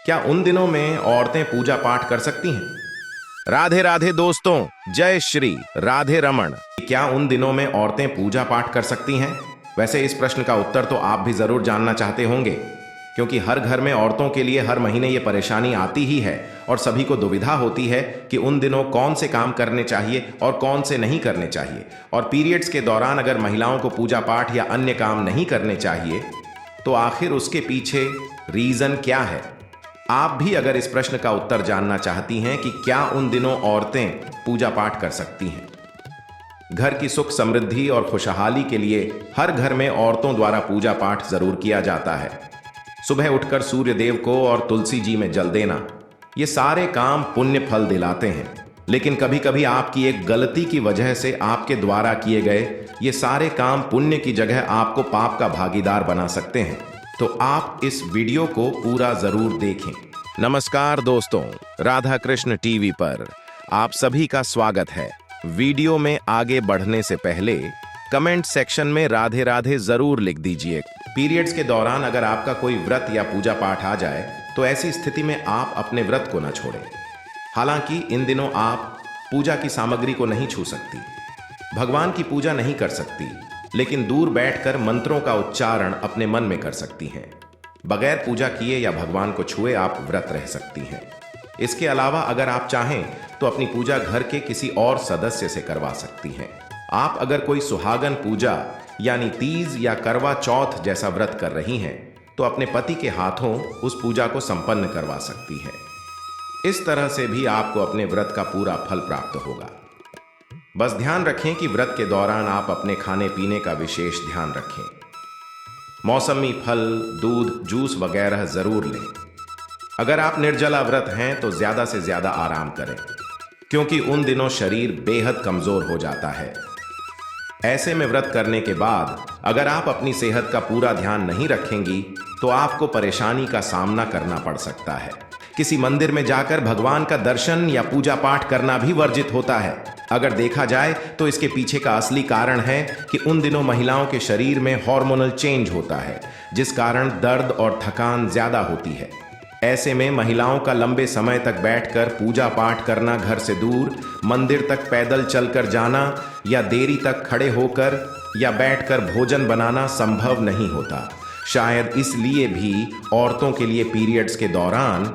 क्या उन दिनों में औरतें पूजा पाठ कर सकती हैं? राधे राधे दोस्तों, जय श्री राधे रमण। क्या उन दिनों में औरतें पूजा पाठ कर सकती हैं? वैसे इस प्रश्न का उत्तर तो आप भी जरूर जानना चाहते होंगे, क्योंकि हर घर में औरतों के लिए हर महीने ये परेशानी आती ही है और सभी को दुविधा होती है कि उन दिनों कौन से काम करने चाहिए और कौन से नहीं करने चाहिए। और पीरियड्स के दौरान अगर महिलाओं को पूजा पाठ या अन्य काम नहीं करने चाहिए तो आखिर उसके पीछे रीजन क्या है? आप भी अगर इस प्रश्न का उत्तर जानना चाहती हैं कि क्या उन दिनों औरतें पूजा पाठ कर सकती हैं। घर की सुख समृद्धि और खुशहाली के लिए हर घर में औरतों द्वारा पूजा पाठ जरूर किया जाता है। सुबह उठकर सूर्य देव को और तुलसी जी में जल देना, ये सारे काम पुण्य फल दिलाते हैं। लेकिन कभी कभी आपकी एक गलती की वजह से आपके द्वारा किए गए ये सारे काम पुण्य की जगह आपको पाप का भागीदार बना सकते हैं। तो आप इस वीडियो को पूरा जरूर देखें। नमस्कार दोस्तों, राधा कृष्ण टीवी पर आप सभी का स्वागत है। वीडियो में आगे बढ़ने से पहले कमेंट सेक्शन में राधे राधे जरूर लिख दीजिए। पीरियड्स के दौरान अगर आपका कोई व्रत या पूजा पाठ आ जाए तो ऐसी स्थिति में आप अपने व्रत को न छोड़ें। हालांकि इन दिनों आप पूजा की सामग्री को नहीं छू सकती, भगवान की पूजा नहीं कर सकती, लेकिन दूर बैठकर मंत्रों का उच्चारण अपने मन में कर सकती हैं। बगैर पूजा किए या भगवान को छुए आप व्रत रह सकती हैं। इसके अलावा अगर आप चाहें तो अपनी पूजा घर के किसी और सदस्य से करवा सकती हैं। आप अगर कोई सुहागन पूजा यानी तीज या करवा चौथ जैसा व्रत कर रही हैं तो अपने पति के हाथों उस पूजा को संपन्न करवा सकती हैं। इस तरह से भी आपको अपने व्रत का पूरा फल प्राप्त होगा। बस ध्यान रखें कि व्रत के दौरान आप अपने खाने पीने का विशेष ध्यान रखें। मौसमी फल, दूध, जूस वगैरह जरूर लें। अगर आप निर्जला व्रत हैं तो ज्यादा से ज्यादा आराम करें, क्योंकि उन दिनों शरीर बेहद कमजोर हो जाता है। ऐसे में व्रत करने के बाद अगर आप अपनी सेहत का पूरा ध्यान नहीं रखेंगी तो आपको परेशानी का सामना करना पड़ सकता है। किसी मंदिर में जाकर भगवान का दर्शन या पूजा पाठ करना भी वर्जित होता है। अगर देखा जाए तो इसके पीछे का असली कारण है कि उन दिनों महिलाओं के शरीर में हार्मोनल चेंज होता है, जिस कारण दर्द और थकान ज्यादा होती है। ऐसे में महिलाओं का लंबे समय तक बैठकर पूजा पाठ करना, घर से दूर मंदिर तक पैदल चलकर जाना या देरी तक खड़े होकर या बैठकर भोजन बनाना संभव नहीं होता। शायद इसलिए भी औरतों के लिए पीरियड्स के दौरान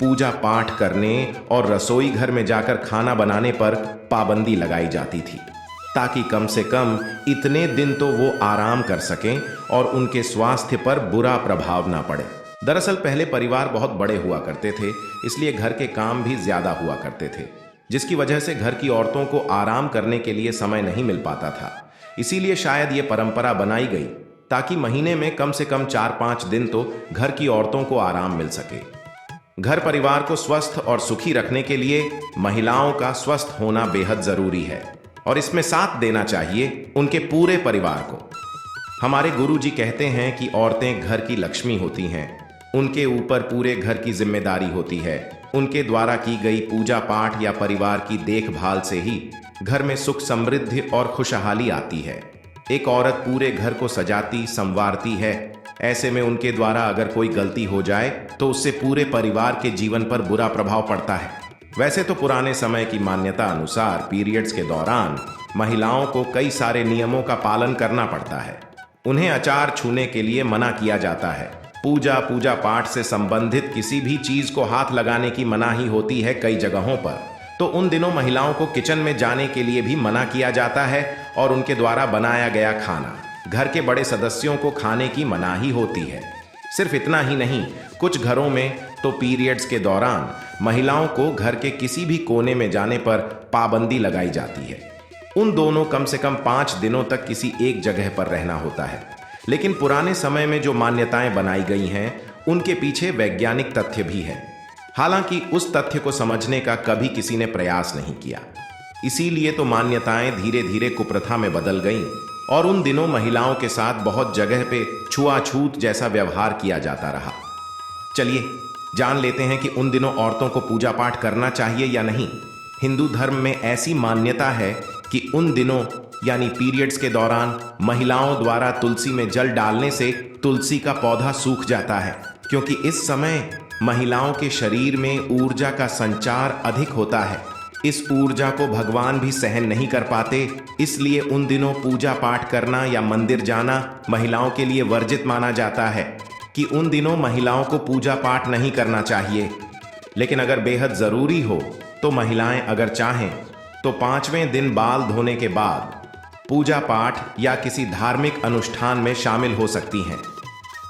पूजा पाठ करने और रसोई घर में जाकर खाना बनाने पर पाबंदी लगाई जाती थी, ताकि कम से कम इतने दिन तो वो आराम कर सकें और उनके स्वास्थ्य पर बुरा प्रभाव ना पड़े। दरअसल पहले परिवार बहुत बड़े हुआ करते थे, इसलिए घर के काम भी ज्यादा हुआ करते थे, जिसकी वजह से घर की औरतों को आराम करने के लिए समय नहीं मिल पाता था। इसीलिए शायद ये परंपरा बनाई गई ताकि महीने में कम से कम 4-5 दिन तो घर की औरतों को आराम मिल सके। घर परिवार को स्वस्थ और सुखी रखने के लिए महिलाओं का स्वस्थ होना बेहद जरूरी है और इसमें साथ देना चाहिए उनके पूरे परिवार को। हमारे गुरुजी कहते हैं कि औरतें घर की लक्ष्मी होती हैं, उनके ऊपर पूरे घर की जिम्मेदारी होती है। उनके द्वारा की गई पूजा पाठ या परिवार की देखभाल से ही घर में सुख समृद्धि और खुशहाली आती है। एक औरत पूरे घर को सजाती संवारती है। ऐसे में उनके द्वारा अगर कोई गलती हो जाए तो उससे पूरे परिवार के जीवन पर बुरा प्रभाव पड़ता है। वैसे तो पुराने समय की मान्यता अनुसार पीरियड्स के दौरान महिलाओं को कई सारे नियमों का पालन करना पड़ता है। उन्हें अचार छूने के लिए मना किया जाता है। पूजा पाठ से संबंधित किसी भी चीज को हाथ लगाने की मनाही होती है कई जगहों पर। तो उन दिनों महिलाओं को किचन में जाने के लिए भी मना किया जाता है और उनके द्वारा बनाया गया खाना घर के बड़े सदस्यों को खाने की मनाही होती है। सिर्फ इतना ही नहीं, कुछ घरों में तो पीरियड्स के दौरान महिलाओं को घर के किसी भी कोने में जाने पर पाबंदी लगाई जाती है। उन दोनों कम से कम 5 दिनों तक किसी एक जगह पर रहना होता है। लेकिन पुराने समय में जो मान्यताएं बनाई गई हैं उनके पीछे वैज्ञानिक तथ्य भी है। हालांकि उस तथ्य को समझने का कभी किसी ने प्रयास नहीं किया। इसीलिए तो मान्यताएं धीरे धीरे कुप्रथा में बदल गईं और उन दिनों महिलाओं के साथ बहुत जगह पे छुआछूत जैसा व्यवहार किया जाता रहा। चलिए जान लेते हैं कि उन दिनों औरतों को पूजा पाठ करना चाहिए या नहीं। हिंदू धर्म में ऐसी मान्यता है कि उन दिनों यानी पीरियड्स के दौरान महिलाओं द्वारा तुलसी में जल डालने से तुलसी का पौधा सूख जाता है, क्योंकि इस समय महिलाओं के शरीर में ऊर्जा का संचार अधिक होता है। इस ऊर्जा को भगवान भी सहन नहीं कर पाते, इसलिए उन दिनों पूजा पाठ करना या मंदिर जाना महिलाओं के लिए वर्जित माना जाता है कि उन दिनों महिलाओं को पूजा पाठ नहीं करना चाहिए। लेकिन अगर बेहद जरूरी हो तो महिलाएं अगर चाहें तो 5वें दिन बाल धोने के बाद पूजा पाठ या किसी धार्मिक अनुष्ठान में शामिल हो सकती हैं।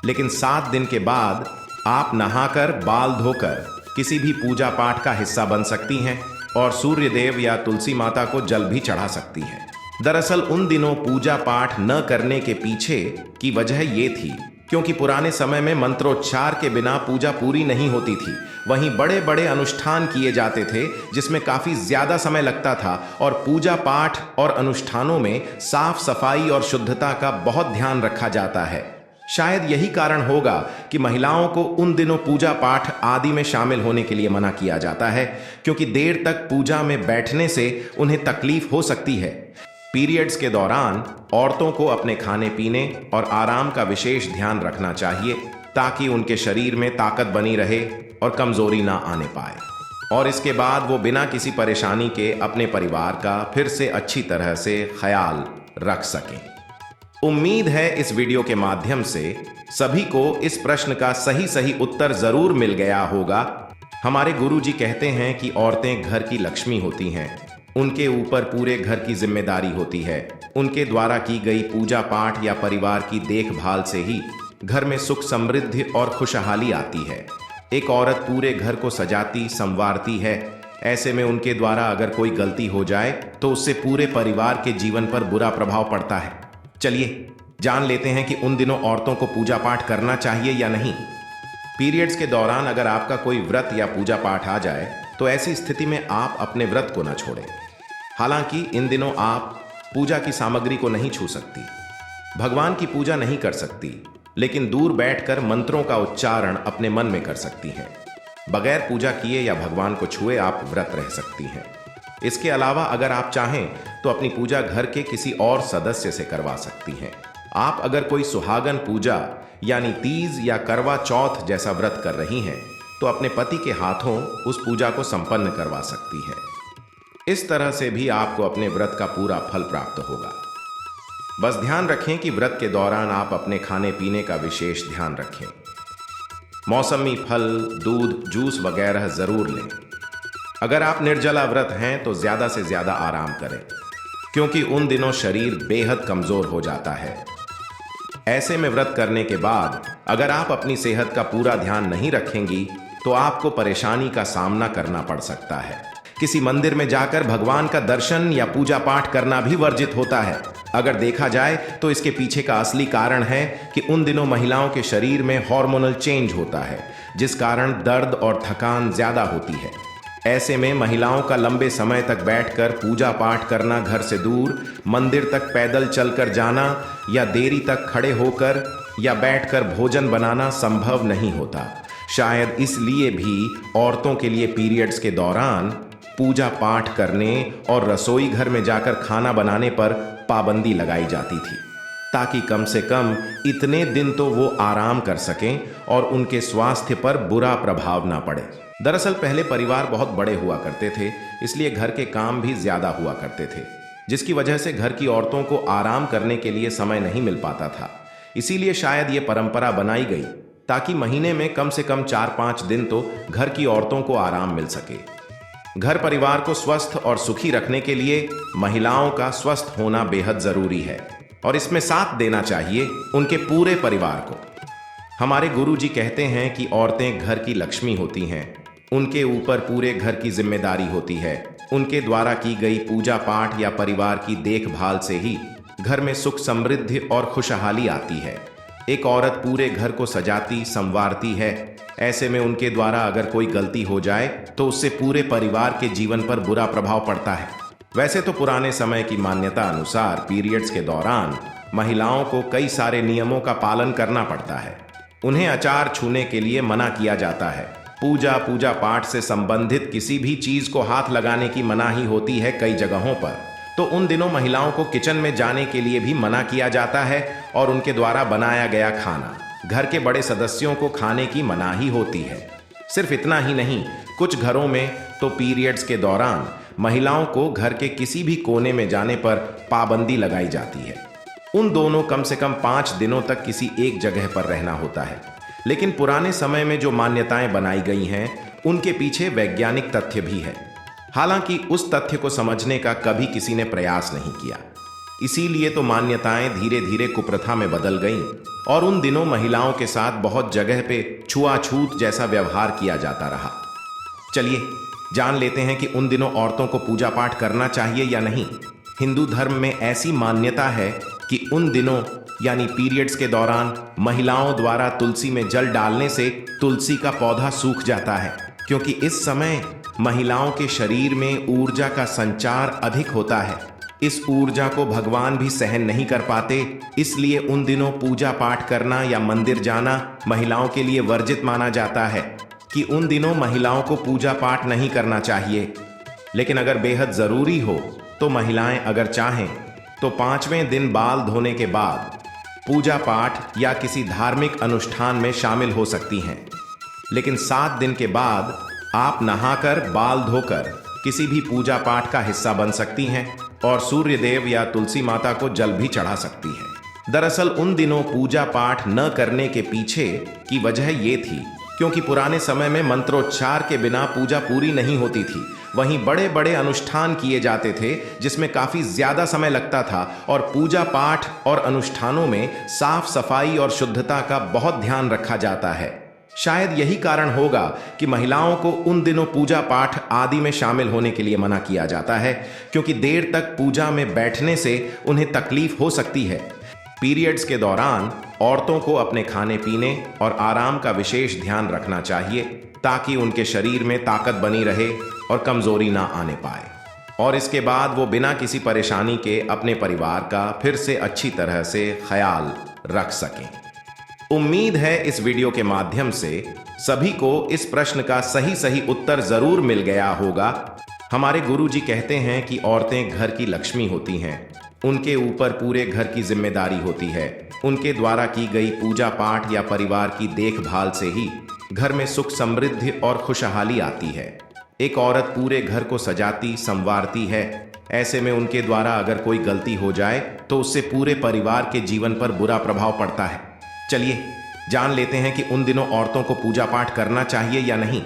लेकिन 7 दिन के बाद आप नहाकर बाल धोकर किसी भी पूजा पाठ का हिस्सा बन सकती हैं और सूर्य देव या तुलसी माता को जल भी चढ़ा सकती हैं। दरअसल उन दिनों पूजा पाठ न करने के पीछे की वजह ये थी क्योंकि पुराने समय में मंत्रोच्चार के बिना पूजा पूरी नहीं होती थी। वहीं बड़े बड़े अनुष्ठान किए जाते थे जिसमें काफी ज्यादा समय लगता था और पूजा पाठ और अनुष्ठानों में साफ सफाई और शुद्धता का बहुत ध्यान रखा जाता है। शायद यही कारण होगा कि महिलाओं को उन दिनों पूजा पाठ आदि में शामिल होने के लिए मना किया जाता है, क्योंकि देर तक पूजा में बैठने से उन्हें तकलीफ हो सकती है। पीरियड्स के दौरान औरतों को अपने खाने पीने और आराम का विशेष ध्यान रखना चाहिए ताकि उनके शरीर में ताकत बनी रहे और कमजोरी ना आने पाए, और इसके बाद वो बिना किसी परेशानी के अपने परिवार का फिर से अच्छी तरह से ख्याल रख सकें। उम्मीद है इस वीडियो के माध्यम से सभी को इस प्रश्न का सही उत्तर जरूर मिल गया होगा। हमारे गुरुजी कहते हैं कि औरतें घर की लक्ष्मी होती हैं, उनके ऊपर पूरे घर की जिम्मेदारी होती है। उनके द्वारा की गई पूजा पाठ या परिवार की देखभाल से ही घर में सुख समृद्धि और खुशहाली आती है। एक औरत पूरे घर को सजाती संवारती है, ऐसे में उनके द्वारा अगर कोई गलती हो जाए तो उससे पूरे परिवार के जीवन पर बुरा प्रभाव पड़ता है। चलिए जान लेते हैं कि उन दिनों औरतों को पूजा पाठ करना चाहिए या नहीं। पीरियड्स के दौरान अगर आपका कोई व्रत या पूजा पाठ आ जाए तो ऐसी स्थिति में आप अपने व्रत को न छोड़ें। हालांकि इन दिनों आप पूजा की सामग्री को नहीं छू सकती, भगवान की पूजा नहीं कर सकती, लेकिन दूर बैठकर मंत्रों का उच्चारण अपने मन में कर सकती हैं। बगैर पूजा किए या भगवान को छुए आप व्रत रह सकती हैं। इसके अलावा अगर आप चाहें तो अपनी पूजा घर के किसी और सदस्य से करवा सकती हैं। आप अगर कोई सुहागन पूजा यानी तीज या करवा चौथ जैसा व्रत कर रही हैं तो अपने पति के हाथों उस पूजा को संपन्न करवा सकती हैं। इस तरह से भी आपको अपने व्रत का पूरा फल प्राप्त होगा। बस ध्यान रखें कि व्रत के दौरान आप अपने खाने पीने का विशेष ध्यान रखें। मौसमी फल, दूध, जूस वगैरह जरूर लें। अगर आप निर्जला व्रत हैं तो ज्यादा से ज्यादा आराम करें, क्योंकि उन दिनों शरीर बेहद कमजोर हो जाता है। ऐसे में व्रत करने के बाद अगर आप अपनी सेहत का पूरा ध्यान नहीं रखेंगी तो आपको परेशानी का सामना करना पड़ सकता है। किसी मंदिर में जाकर भगवान का दर्शन या पूजा पाठ करना भी वर्जित होता है। अगर देखा जाए तो इसके पीछे का असली कारण है कि उन दिनों महिलाओं के शरीर में हार्मोनल चेंज होता है, जिस कारण दर्द और थकान ज्यादा होती है। ऐसे में महिलाओं का लंबे समय तक बैठकर पूजा पाठ करना, घर से दूर मंदिर तक पैदल चलकर जाना या देरी तक खड़े होकर या बैठकर भोजन बनाना संभव नहीं होता। शायद इसलिए भी औरतों के लिए पीरियड्स के दौरान पूजा पाठ करने और रसोई घर में जाकर खाना बनाने पर पाबंदी लगाई जाती थी, ताकि कम से कम इतने दिन तो वो आराम कर सकें और उनके स्वास्थ्य पर बुरा प्रभाव ना पड़े। दरअसल पहले परिवार बहुत बड़े हुआ करते थे, इसलिए घर के काम भी ज्यादा हुआ करते थे, जिसकी वजह से घर की औरतों को आराम करने के लिए समय नहीं मिल पाता था। इसीलिए शायद ये परंपरा बनाई गई ताकि महीने में कम से कम 4-5 दिन तो घर की औरतों को आराम मिल सके। घर परिवार को स्वस्थ और सुखी रखने के लिए महिलाओं का स्वस्थ होना बेहद जरूरी है और इसमें साथ देना चाहिए उनके पूरे परिवार को। हमारे गुरुजी कहते हैं कि औरतें घर की लक्ष्मी होती हैं, उनके ऊपर पूरे घर की जिम्मेदारी होती है। उनके द्वारा की गई पूजा पाठ या परिवार की देखभाल से ही घर में सुख समृद्धि और खुशहाली आती है। एक औरत पूरे घर को सजाती संवारती है, ऐसे में उनके द्वारा अगर कोई गलती हो जाए तो उससे पूरे परिवार के जीवन पर बुरा प्रभाव पड़ता है। वैसे तो पुराने समय की मान्यता अनुसार पीरियड्स के दौरान महिलाओं को कई सारे नियमों का पालन करना पड़ता है। उन्हें आचार छूने के लिए मना किया जाता है। पूजा पाठ से संबंधित किसी भी चीज को हाथ लगाने की मनाही होती है कई जगहों पर। तो उन दिनों महिलाओं को किचन में जाने के लिए भी मना किया जाता है और उनके द्वारा बनाया गया खाना घर के बड़े सदस्यों को खाने की मनाही होती है। सिर्फ इतना ही नहीं, कुछ घरों में तो पीरियड्स के दौरान महिलाओं को घर के किसी भी कोने में जाने पर पाबंदी लगाई जाती है। उन दोनों कम से कम 5 दिनों तक किसी एक जगह पर रहना होता है। लेकिन पुराने समय में जो मान्यताएं बनाई गई हैं, उनके पीछे वैज्ञानिक तथ्य भी है। हालांकि उस तथ्य को समझने का कभी किसी ने प्रयास नहीं किया। इसीलिए तो मान्यताएं धीरे धीरे कुप्रथा में बदल गईं और उन दिनों महिलाओं के साथ बहुत जगह पे छुआछूत जैसा व्यवहार किया जाता रहा। चलिए जान लेते हैं कि उन दिनों औरतों को पूजा पाठ करना चाहिए या नहीं। हिंदू धर्म में ऐसी मान्यता है कि उन दिनों यानी पीरियड्स के दौरान महिलाओं द्वारा तुलसी में जल डालने से तुलसी का पौधा सूख जाता है, क्योंकि इस समय महिलाओं के शरीर में ऊर्जा का संचार अधिक होता है। इस ऊर्जा को भगवान भी सहन नहीं कर पाते, इसलिए उन दिनों पूजा पाठ करना या मंदिर जाना महिलाओं के लिए वर्जित माना जाता है कि उन दिनों महिलाओं को पूजा पाठ नहीं करना चाहिए। लेकिन अगर बेहद जरूरी हो तो महिलाएं अगर चाहें तो 5वें दिन बाल धोने के बाद पूजा पाठ या किसी धार्मिक अनुष्ठान में शामिल हो सकती हैं। लेकिन 7 दिन के बाद आप नहाकर बाल धोकर किसी भी पूजा पाठ का हिस्सा बन सकती हैं और सूर्य देव या तुलसी माता को जल भी चढ़ा सकती हैं। दरअसल उन दिनों पूजा पाठ न करने के पीछे की वजह ये थी क्योंकि पुराने समय में मंत्रोच्चार के बिना पूजा पूरी नहीं होती थी। वहीं बड़े बड़े अनुष्ठान किए जाते थे जिसमें काफी ज्यादा समय लगता था और पूजा पाठ और अनुष्ठानों में साफ सफाई और शुद्धता का बहुत ध्यान रखा जाता है। शायद यही कारण होगा कि महिलाओं को उन दिनों पूजा पाठ आदि में शामिल होने के लिए मना किया जाता है, क्योंकि देर तक पूजा में बैठने से उन्हें तकलीफ हो सकती है। पीरियड्स के दौरान औरतों को अपने खाने पीने और आराम का विशेष ध्यान रखना चाहिए ताकि उनके शरीर में ताकत बनी रहे और कमजोरी ना आने पाए, और इसके बाद वो बिना किसी परेशानी के अपने परिवार का फिर से अच्छी तरह से ख्याल रख सकें। उम्मीद है इस वीडियो के माध्यम से सभी को इस प्रश्न का सही उत्तर जरूर मिल गया होगा। हमारे गुरुजी कहते हैं कि औरतें घर की लक्ष्मी होती हैं, उनके ऊपर पूरे घर की जिम्मेदारी होती है। उनके द्वारा की गई पूजा पाठ या परिवार की देखभाल से ही घर में सुख समृद्धि और खुशहाली आती है। एक औरत पूरे घर को सजाती संवारती है, ऐसे में उनके द्वारा अगर कोई गलती हो जाए तो उससे पूरे परिवार के जीवन पर बुरा प्रभाव पड़ता है। चलिए जान लेते हैं कि उन दिनों औरतों को पूजा पाठ करना चाहिए या नहीं।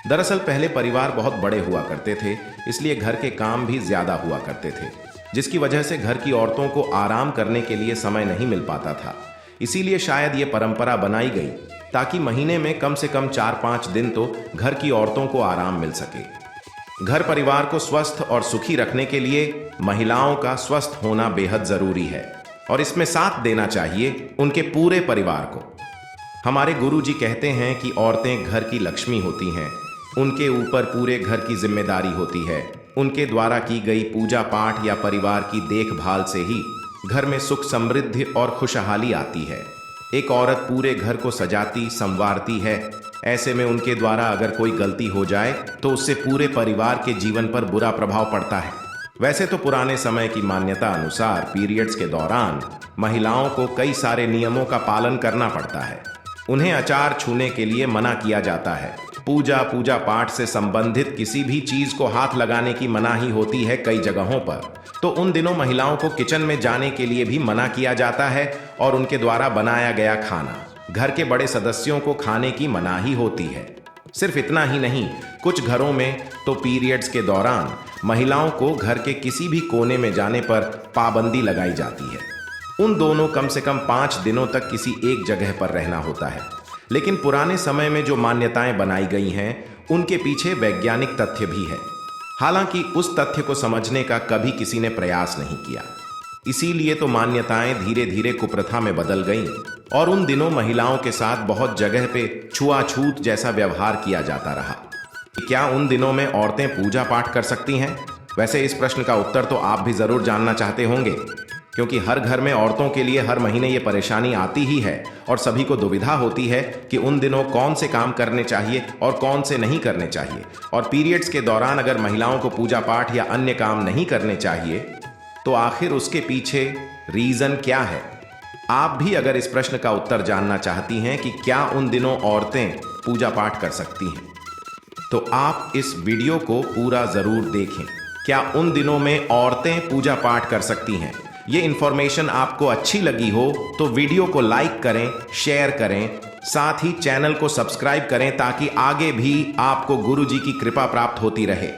दरअसल पहले परिवार बहुत बड़े हुआ करते थे, इसलिए घर के काम भी ज्यादा हुआ करते थे, जिसकी वजह से घर की औरतों को आराम करने के लिए समय नहीं मिल पाता था। इसीलिए शायद ये परंपरा बनाई गई ताकि महीने में कम से कम 4-5 दिन तो घर की औरतों को आराम मिल सके। घर परिवार को स्वस्थ और सुखी रखने के लिए महिलाओं का स्वस्थ होना बेहद जरूरी है और इसमें साथ देना चाहिए उनके पूरे परिवार को। हमारे गुरुजी कहते हैं कि औरतें घर की लक्ष्मी होती हैं, उनके ऊपर पूरे घर की जिम्मेदारी होती है। उनके द्वारा की गई पूजा पाठ या परिवार की देखभाल से ही घर में सुख समृद्धि और खुशहाली आती है। एक औरत पूरे घर को सजाती संवारती है, ऐसे में उनके द्वारा अगर कोई गलती हो जाए तो उससे पूरे परिवार के जीवन पर बुरा प्रभाव पड़ता है। वैसे तो पुराने समय की मान्यता अनुसार पीरियड्स के दौरान महिलाओं को कई सारे नियमों का पालन करना पड़ता है। उन्हें आचार छूने के लिए मना किया जाता है। पूजा पाठ से संबंधित किसी भी चीज को हाथ लगाने की मनाही होती है कई जगहों पर। तो उन दिनों महिलाओं को किचन में जाने के लिए भी मना किया जाता है और उनके द्वारा बनाया गया खाना घर के बड़े सदस्यों को खाने की मनाही होती है। सिर्फ इतना ही नहीं, कुछ घरों में तो पीरियड्स के दौरान महिलाओं को घर के किसी भी कोने में जाने पर पाबंदी लगाई जाती है। उन दोनों कम से कम 5 दिनों तक किसी एक जगह पर रहना होता है। लेकिन पुराने समय में जो मान्यताएं बनाई गई हैं, उनके पीछे वैज्ञानिक तथ्य भी है। हालांकि उस तथ्य को समझने का कभी किसी ने प्रयास नहीं किया। इसीलिए तो मान्यताएं धीरे धीरे कुप्रथा में बदल गईं और उन दिनों महिलाओं के साथ बहुत जगह पे छुआछूत जैसा व्यवहार किया जाता रहा। क्या उन दिनों में औरतें पूजा पाठ कर सकती हैं? वैसे इस प्रश्न का उत्तर तो आप भी जरूर जानना चाहते होंगे, क्योंकि हर घर में औरतों के लिए हर महीने ये परेशानी आती ही है और सभी को दुविधा होती है कि उन दिनों कौन से काम करने चाहिए और कौन से नहीं करने चाहिए। और पीरियड्स के दौरान अगर महिलाओं को पूजा पाठ या अन्य काम नहीं करने चाहिए तो आखिर उसके पीछे रीजन क्या है? आप भी अगर इस प्रश्न का उत्तर जानना चाहती हैं कि क्या उन दिनों औरतें पूजा पाठ कर सकती हैं। तो आप इस वीडियो को पूरा जरूर देखें। क्या उन दिनों में औरतें पूजा पाठ कर सकती हैं? ये इंफॉर्मेशन आपको अच्छी लगी हो तो वीडियो को लाइक करें, शेयर करें, साथ ही चैनल को सब्सक्राइब करें ताकि आगे भी आपको गुरु जी की कृपा प्राप्त होती रहे।